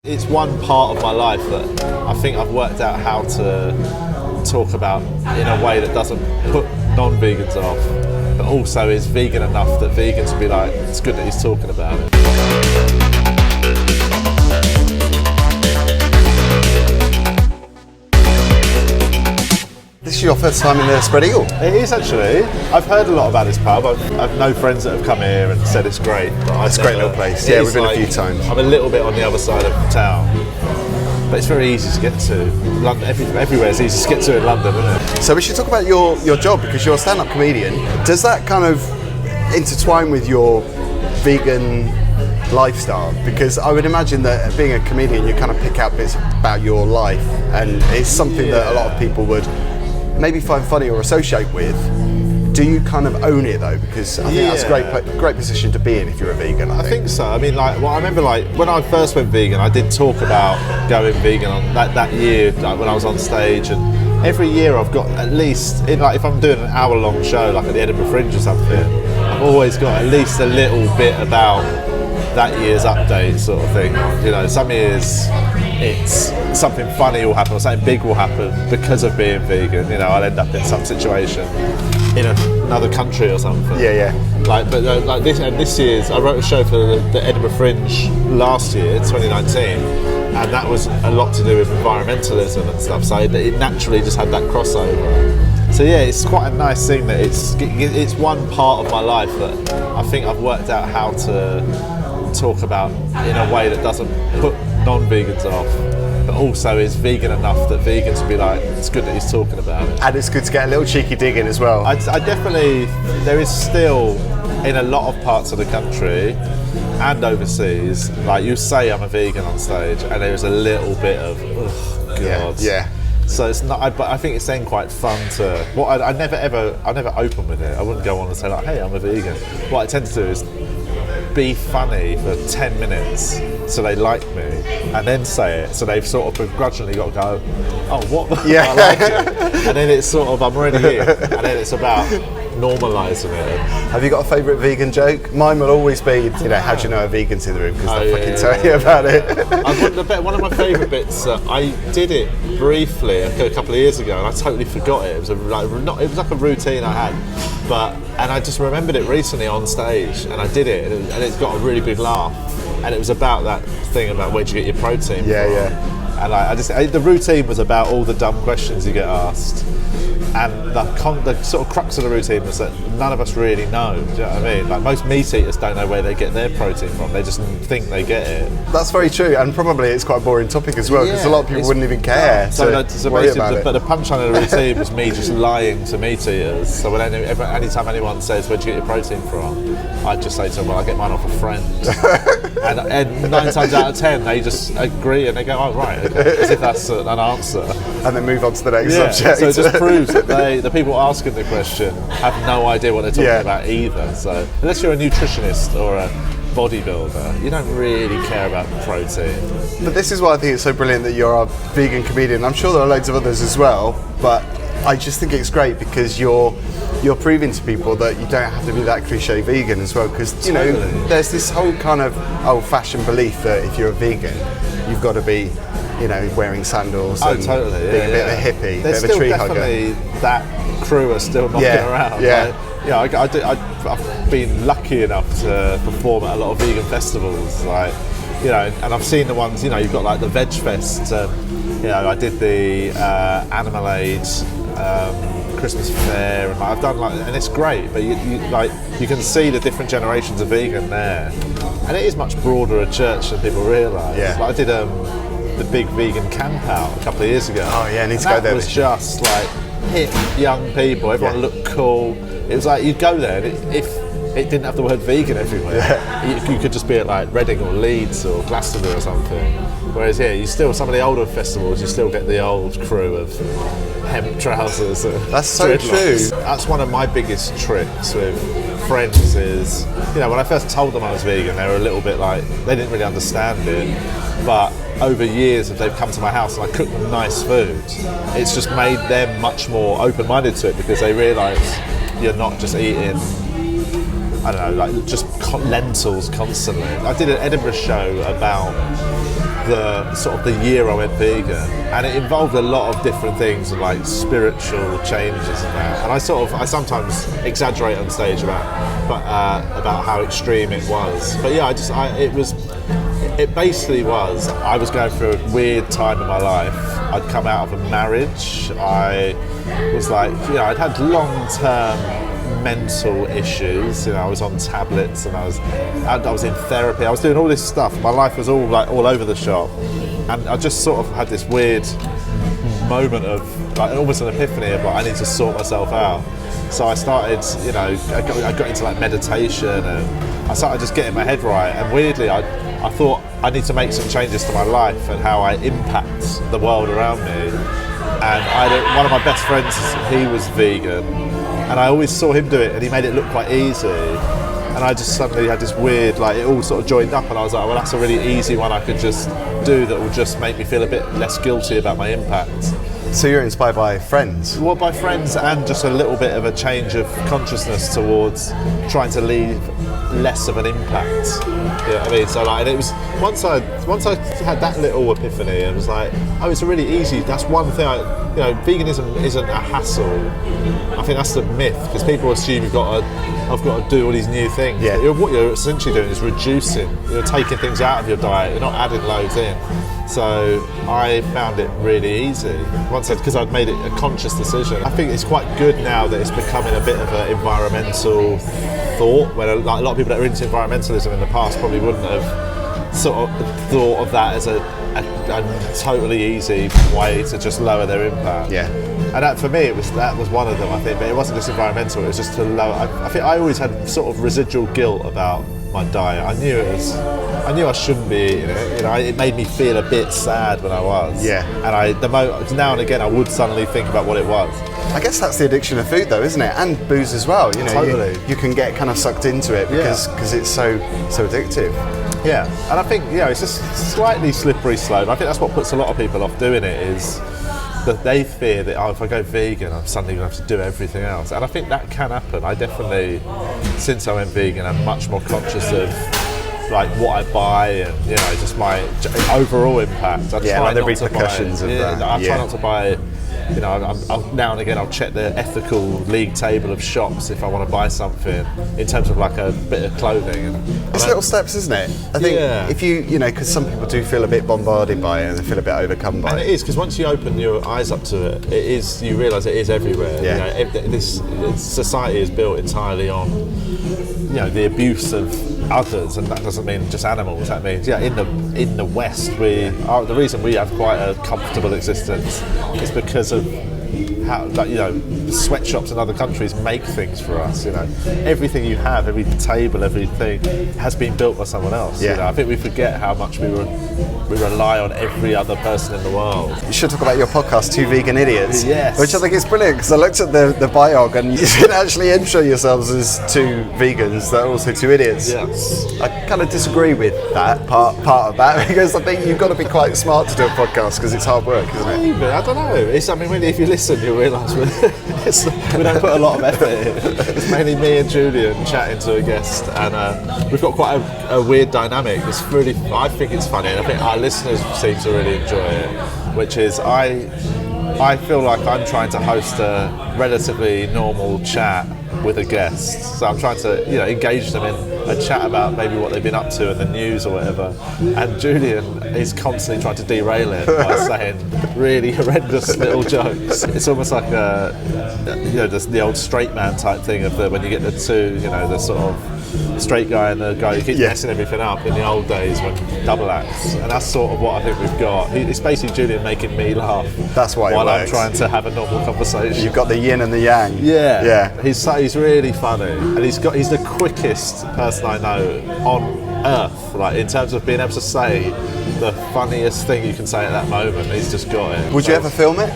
It's one part of my life that I think I've worked out how to talk about in a way that doesn't put non-vegans off, but also is vegan enough that vegans will be like, it's good that he's talking about it. This is your first time in the Spread Eagle? It is actually. I've heard a lot about this pub. I've known friends that have come here and said it's great. It's a great little place. Yeah, we've been a few times. I'm a little bit on the other side of town, but it's very easy to get to. London, everywhere is easy to get to in London, isn't it? So we should talk about your job, because you're a stand-up comedian. Does that kind of intertwine with your vegan lifestyle? Because I would imagine that being a comedian, you kind of pick out bits about your life, and it's something that a lot of people would maybe find funny or associate with. Do you kind of own it though? Because I think that's a great position to be in if you're a vegan. I think so. I mean, I remember when I first went vegan, I did talk about going vegan on that year, when I was on stage, and every year I've got at least, if I'm doing an hour-long show, like at the Edinburgh Fringe or something, I've always got at least a little bit about that year's update, sort of thing. You know, some years it's something funny will happen or something big will happen because of being vegan. You know, I'll end up in some situation in another country or something. Like this year's, I wrote a show for the Edinburgh Fringe last year, 2019, and that was a lot to do with environmentalism and stuff. So it naturally just had that crossover. So yeah, it's quite a nice thing that it's one part of my life that I think I've worked out how to talk about in a way that doesn't put non-vegans off, but also is vegan enough that vegans will be like, it's good that he's talking about it. And it's good to get a little cheeky dig in as well. I definitely, there is still, in a lot of parts of the country and overseas, like you say I'm a vegan on stage and there's a little bit of, oh God. Yeah. So it's not, but I think it's then quite fun to, I never open with it. I wouldn't go on and say like, hey, I'm a vegan. What I tend to do is be funny for 10 minutes so they like me, and then say it, so they've sort of begrudgingly got to go, oh, what? Yeah. I like it. And then it's sort of, I'm already here, and then it's about normalising it. Have you got a favourite vegan joke? Mine will always be, how do you know a vegan's in the room? Because they'll fucking tell you about it. One of my favourite bits, I did it briefly a couple of years ago, and I totally forgot it. It was like a routine I had, and I just remembered it recently on stage, and I did it, and it got a really big laugh. And it was about that thing about where'd you get your protein from. And the routine was about all the dumb questions you get asked. And the sort of crux of the routine was that none of us really know. Do you know what I mean? Like, most meat eaters don't know where they get their protein from. They just think they get it. That's very true, and probably it's quite a boring topic as well, because a lot of people wouldn't even care. But the punchline of the routine was me just lying to meat eaters. So anytime anyone says, where'd you get your protein from? I'd just say to them, well, I get mine off a friend. and 9 times out of 10, they just agree and they go, oh, right, okay. As if that's an answer. And then move on to the next subject. So it just proves that the people asking the question have no idea what they're talking about either. So unless you're a nutritionist or a bodybuilder, you don't really care about protein. But this is why I think it's so brilliant that you're a vegan comedian. I'm sure there are loads of others as well, but I just think it's great because you're proving to people that you don't have to be that cliche vegan as well, because there's this whole kind of old-fashioned belief that if you're a vegan, you've got to be wearing sandals and being a bit of a hippie, There's a bit of a tree hugger. Definitely that crew are still knocking around. I've been lucky enough to perform at a lot of vegan festivals, and I've seen the ones, you've got like the Veg Fest. I did the Animal Aid Christmas fair, and I've done and it's great. But you can see the different generations of vegan there, and it is much broader a church than people realise. I did the big vegan camp out a couple of years ago. Oh yeah, I need to go there. It was just like hip young people. Everyone looked cool. It was like you'd go there, and if it didn't have the word vegan everywhere, you could just be at like Reading or Leeds or Glastonbury or something. Whereas here, some of the older festivals, you still get the old crew of hemp trousers. That's so true. That's one of my biggest tricks with friends is, when I first told them I was vegan, they were a little bit like, they didn't really understand it. But over years, if they've come to my house and I cook them nice food, it's just made them much more open-minded to it, because they realise you're not just eating, I don't know, like just lentils constantly. I did an Edinburgh show about the sort of the year I went vegan, and it involved a lot of different things, like spiritual changes and that. And I sometimes exaggerate on stage about how extreme it was. But yeah, it basically was. I was going through a weird time in my life. I'd come out of a marriage. I was like, I'd had long-term mental issues. I was on tablets, and I was in therapy. I was doing all this stuff. My life was all over the shop, and I just sort of had this weird moment of almost an epiphany of I need to sort myself out. So I started, I got into meditation, and I started just getting my head right. And weirdly, I thought I need to make some changes to my life and how I impact the world around me. And one of my best friends, he was vegan, and I always saw him do it, and he made it look quite easy. And I just suddenly had this weird, it all sort of joined up, and I was like, well, that's a really easy one I could just do that will just make me feel a bit less guilty about my impact. So you're inspired by friends? Well, by friends, and just a little bit of a change of consciousness towards trying to leave less of an impact. You know what I mean? So and it was once I had that little epiphany, it was like, oh, it's really easy. That's one thing. Veganism isn't a hassle. I think that's the myth, because people assume I've got to do all these new things. Yeah. What you're essentially doing is reducing. You're taking things out of your diet. You're not adding loads in. So I found it really easy because I'd made it a conscious decision. I think it's quite good now that it's becoming a bit of an environmental thought, where a lot of people that are into environmentalism in the past probably wouldn't have sort of thought of that as a totally easy way to just lower their impact. Yeah. And that, for me, that was one of them, I think. But it wasn't just environmental; it was just to lower. I think I always had sort of residual guilt about my diet. I knew I shouldn't be eating it. It made me feel a bit sad when I was. Yeah. And now and again, I would suddenly think about what it was. I guess that's the addiction of food, though, isn't it? And booze as well. Totally. You can get kind of sucked into it because it's so addictive. Yeah, and I think it's just slightly slippery slope. I think that's what puts a lot of people off doing it, is that they fear that if I go vegan, I'm suddenly going to have to do everything else. And I think that can happen. I definitely, since I went vegan, I'm much more conscious of what I buy and just my overall impact. I try the not repercussions to buy, of that. I try not to buy. Now and again I'll check the ethical league table of shops if I want to buy something in terms of a bit of clothing. It's little steps, isn't it? I think if because some people do feel a bit bombarded by it and they feel a bit overcome by it. And it is, because once you open your eyes up to it, you realise it is everywhere. Yeah. This society is built entirely on the abuse of others, and that doesn't mean just animals. That means in the West, the reason we have quite a comfortable existence is because of how sweatshops in other countries make things for us. Everything you have, every table, everything has been built by someone else. I think we forget how much we rely on every other person in the world. You should talk about your podcast, Two Vegan Idiots. Yes. Which I think is brilliant, because I looked at the biog, and you didn't actually intro yourselves as two vegans that are also two idiots. Yes. I kind of disagree with that part of that, because I think you've got to be quite smart to do a podcast, because it's hard work, isn't it? Maybe, I don't know. Really, if you listen, you'll realise we don't put a lot of effort in. It's mainly me and Julian chatting to a guest, and we've got quite a weird dynamic. I think it's funny, and I think our listeners seem to really enjoy it, which is I feel like I'm trying to host a relatively normal chat with a guest. So I'm trying to engage them in a chat about maybe what they've been up to in the news or whatever. And Julian is constantly trying to derail it by saying really horrendous little jokes. It's almost like the old straight man type thing of when you get the two, the sort of straight guy and the guy who keeps messing everything up in the old days when double acts. And that's sort of what I think we've got. It's basically Julian making me laugh. That's why while I'm trying to have a normal conversation. You've got the yin and the yang. Yeah. He's really funny, and he's the quickest person I know on earth, in terms of being able to say the funniest thing you can say at that moment. He's just got it. Would you ever film it?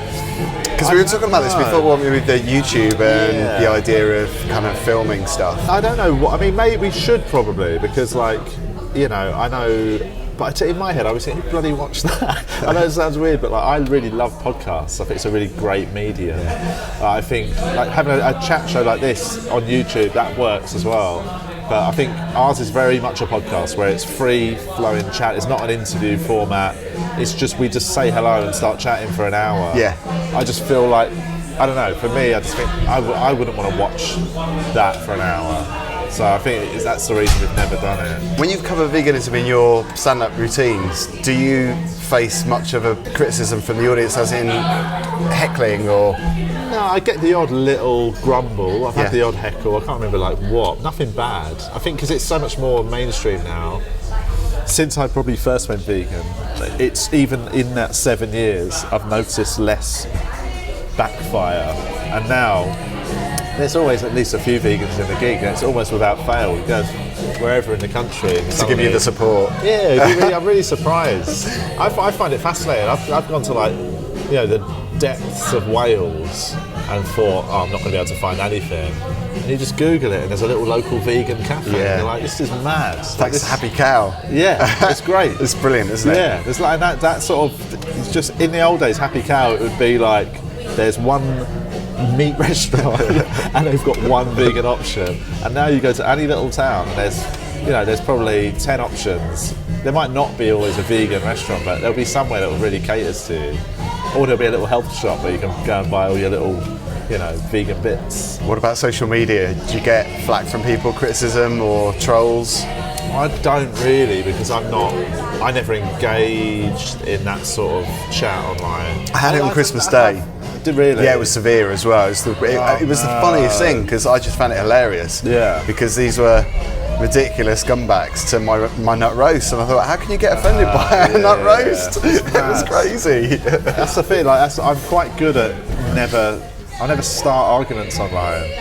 Because we were talking about this before, with the YouTube and the idea of kind of filming stuff. I don't know maybe we should probably, because I know, but in my head I was saying, who bloody watch that? I know it sounds weird, but I really love podcasts. I think it's a really great medium. I think having a chat show like this on YouTube, that works as well. but I think ours is very much a podcast where it's free flowing chat. It's not an interview format. It's just we just say hello and start chatting for an hour. Yeah. I just feel like, I don't know, for me, I just think I wouldn't want to watch that for an hour. So I think that's the reason we've never done it. When you've covered veganism in your stand-up routines, do you face much of a criticism from the audience, as in heckling or? No, I get the odd little grumble. I've had the odd heckle. I can't remember like what. Nothing bad. I think because it's so much more mainstream now. Since I probably first went vegan, it's even in that 7 years, I've noticed less backfire. And now, there's always at least a few vegans in the gig, and it's almost without fail. It goes wherever in the country. To give you the support. Yeah, I'm really surprised. I find it fascinating. I've gone to the depths of Wales and thought, I'm not going to be able to find anything. And you just Google it, and there's a little local vegan cafe. Yeah. And you're like, this is mad. Thanks to Happy Cow. Yeah, it's great. It's brilliant, isn't it? Yeah, there's like that sort of. It's just in the old days, Happy Cow, it would be like there's one meat restaurant and they've got one vegan option, and now you go to any little town and there's probably 10 options. There might not be always a vegan restaurant, but there'll be somewhere that really caters to you, or there'll be a little health shop where you can go and buy all your little vegan bits. What about social media? Do you get flack from people, criticism or trolls? I don't really, because I never engaged in that sort of chat online. I had it on Christmas Day. Did really? Yeah, it was severe as well. It was the funniest thing, because I just found it hilarious. Yeah. Because these were ridiculous scumbags to my nut roast, and I thought, how can you get offended by a nut roast? It was crazy. That's the thing. I'm quite good at I never start arguments online,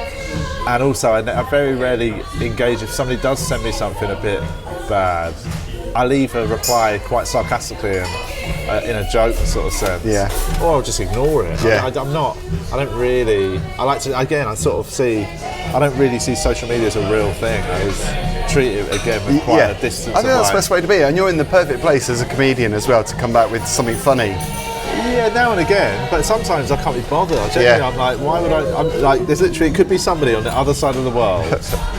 and also I very rarely engage. If somebody does send me something a bit bad, I'll either reply quite sarcastically and in a joke sort of sense, or I'll just ignore it. Yeah. I don't really see social media as a real thing. I just treat it again with quite a distance. I think that's the best way to be, and you're in the perfect place as a comedian as well to come back with something funny. Yeah, now and again, but sometimes I can't be bothered. I'm like, why would I? I'm like, there's literally, it could be somebody on the other side of the world.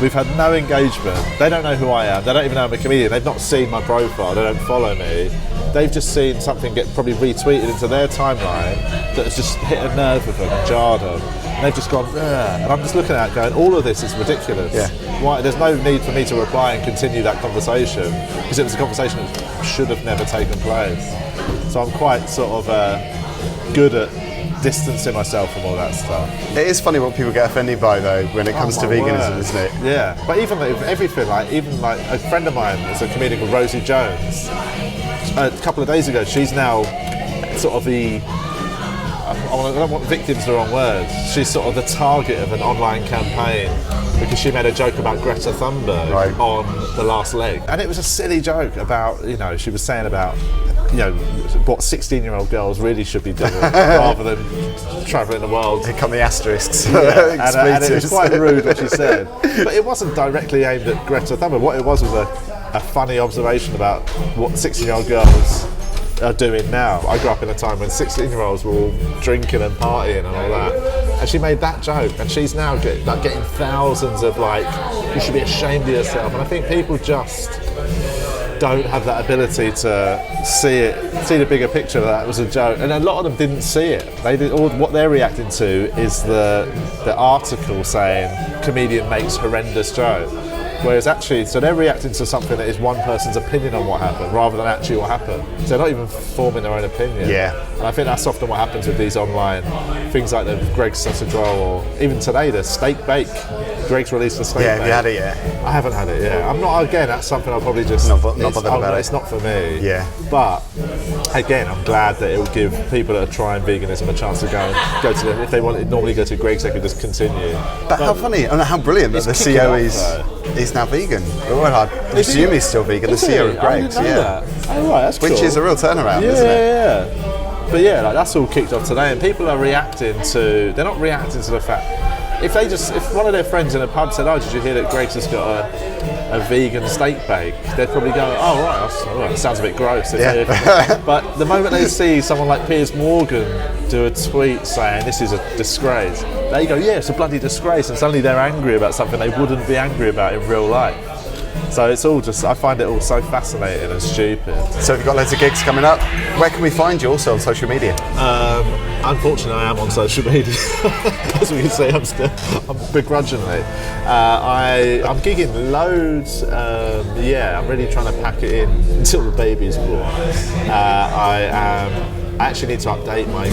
We've had no engagement. They don't know who I am. They don't even know I'm a comedian. They've not seen my profile. They don't follow me. They've just seen something get probably retweeted into their timeline that has just hit a nerve with them and jarred them. And they've just gone, ugh. And I'm just looking at it going, all of this is ridiculous. Yeah. Why? There's no need for me to reply and continue that conversation, because it was a conversation that should have never taken place. So I'm quite sort of good at distancing myself from all that stuff. It is funny what people get offended by, though, when it comes to veganism, isn't it? Yeah, but even everything, even a friend of mine is a comedian called Rosie Jones. A couple of days ago, she's now sort of I don't want victim's the wrong word. She's sort of the target of an online campaign because she made a joke about Greta Thunberg on The Last Leg. And it was a silly joke about, she was saying about, what 16-year-old girls really should be doing rather than travelling the world. Here come the asterisks. Yeah. and it was quite rude what she said. But it wasn't directly aimed at Greta Thunberg. What it was a funny observation about what 16-year-old girls are doing now. I grew up in a time when 16-year-olds were all drinking and partying and all that, and she made that joke, and she's now getting thousands of you should be ashamed of yourself. And I think people just don't have that ability to see the bigger picture that was a joke, and a lot of them didn't see it. What they're reacting to is the article saying comedian makes horrendous joke. Whereas actually, so they're reacting to something that is one person's opinion on what happened rather than actually what happened. So they're not even forming their own opinion. Yeah. And I think that's often what happens with these online things like the Greg's sausage roll, or even today, the steak bake. Greg's released a steak bake. Yeah, have you had it yet? I haven't had it yet. I'm not, again, that's something I'll probably just... Not bothered about it. It's not for me. Yeah. But, again, I'm glad that it will give people that are trying veganism a chance to go to them. If they want to normally go to Greg's, they could just continue. But how funny and how brilliant that the CEO is now vegan. Well, I presume he's still vegan. The CEO of Greg's, that. Oh, right, that's cool. Which is a real turnaround, isn't it? Yeah. But yeah, that's all kicked off today, and people are reacting to. They're not reacting to the fact. if one of their friends in a pub said, "Oh, did you hear that Greg's has got a vegan steak bake?" They'd probably go, "Oh right, it sounds a bit gross." Yeah. But the moment they see someone like Piers Morgan do a tweet saying this is a disgrace, they go, "Yeah, it's a bloody disgrace," and suddenly they're angry about something they wouldn't be angry about in real life. So it's all just, I find it all so fascinating and stupid. So you've got loads of gigs coming up. Where can we find you also on social media? Unfortunately, I am on social media. As we can see, I'm begrudgingly. I'm gigging loads. I'm really trying to pack it in until the baby is born. I actually need to update my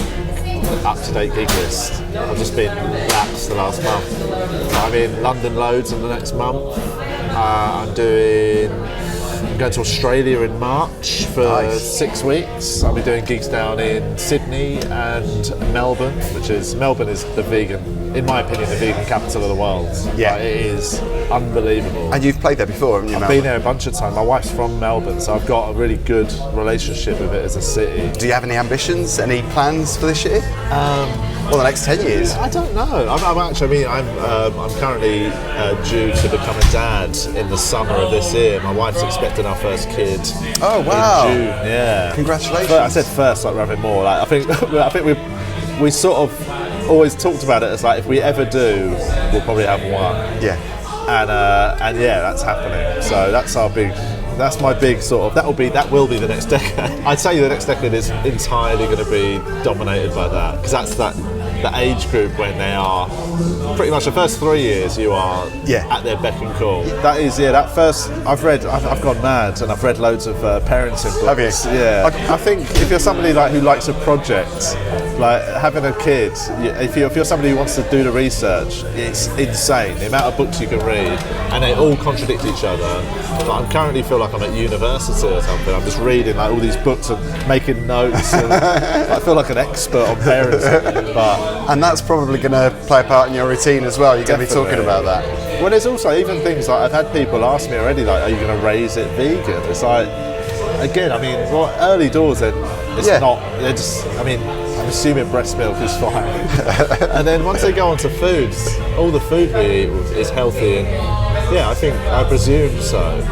up-to-date gig list. I've just been lapsed the last month. I'm in London loads in the next month. I'm going to Australia in March for 6 weeks. I'll be doing gigs down in Sydney and Melbourne, Melbourne is the vegan, in my opinion, the vegan capital of the world. Yeah. Like, it is unbelievable. And you've played there before, haven't you? I've been there a bunch of times. My wife's from Melbourne, so I've got a really good relationship with it as a city. Do you have any ambitions, any plans for this year? Well, the next 10 years? I don't know. I'm currently due to become a dad in the summer of this year. My wife's expecting our first kid. Oh wow! In June, yeah. Congratulations. But I said first, like rather more. Like I think we sort of always talked about it as like if we ever do, we'll probably have one. Yeah. And yeah, that's happening. So that's my big sort of, that will be the next decade. I'd say the next decade is entirely going to be dominated by that, because that's the age group when they are pretty much the first 3 years you are at their beck and call. That is, that first, I've gone mad and I've read loads of parenting books. Have you? Yeah. I think if you're somebody like who likes a project, like having a kid, if you're somebody who wants to do the research, it's insane the amount of books you can read, and they all contradict each other. But I currently feel like I'm at university or something. I'm just reading like all these books and making notes. And I feel like an expert on parenting. And that's probably going to play a part in your routine as well. You're going to be talking about that. Well, there's also even things like I've had people ask me already, like, are you going to raise it vegan? It's like, again, I mean, early doors, it's not. They're just, I mean, I'm assuming breast milk is fine. And then once they go onto foods, all the food we eat is healthy, and I presume so.